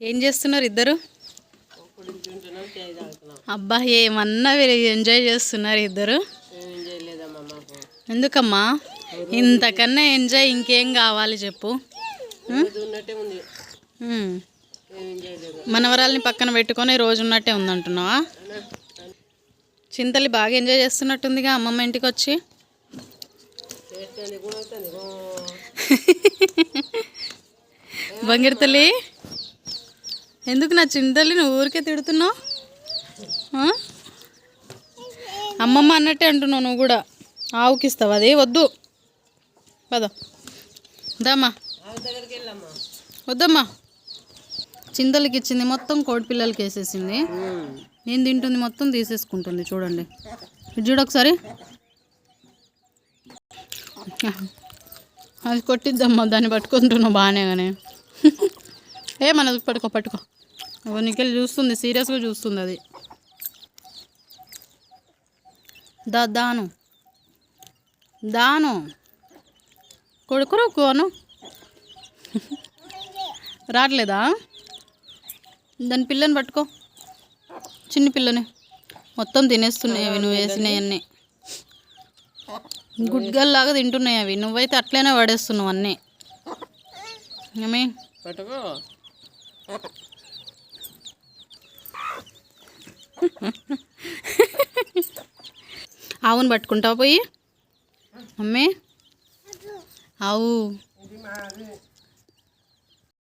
ఏం చేస్తున్నారు ఇద్దరు? అబ్బా ఏమన్నా ఎంజాయ్ చేస్తున్నారు ఇద్దరు. ఎందుకమ్మా ఇంతకన్నా ఎంజాయ్ ఇంకేం కావాలి చెప్పు? మనవరాల్ని పక్కన పెట్టుకొని రోజు ఉన్నట్టే ఉందంటున్నావా? చింతలి బాగా ఎంజాయ్ చేస్తున్నట్టుందిగా అమ్మమ్మ ఇంటికి వచ్చి. బంగిరి తల్లి ఎందుకు నా చింతలి నువ్వు ఊరికే తిడుతున్నావు? అమ్మమ్మ అన్నట్టే అంటున్నావు నువ్వు కూడా. ఆవుకిస్తావు అదే వద్దు పద దమ్మా వద్దమ్మా. చింతలకి ఇచ్చింది మొత్తం కోడి పిల్లలకి వేసేసింది. నేను తింటుంది మొత్తం తీసేసుకుంటుంది. చూడండి ఇది చూడు ఒకసారి. అది కొట్టిద్దమ్మా, దాన్ని పట్టుకుంటున్నావు బాగానే. కానీ మనది పట్టుకో పట్టుకో. నీకెళ్ళి చూస్తుంది, సీరియస్గా చూస్తుంది అది. దాను దాను కొడుకురుకోను రావట్లేదా? దాని పిల్లని పట్టుకో, చిన్న పిల్లని. మొత్తం తినేస్తున్నాయి అవి నువ్వు వేసినవన్నీ. గుడ్గల్లాగా తింటున్నాయి అవి. నువ్వైతే అట్లనే పడేస్తున్నావు అన్నీ. ఏమి పట్టుకో. ఆవును పట్టుకుంటావు పోయి. అమ్మే ఆవు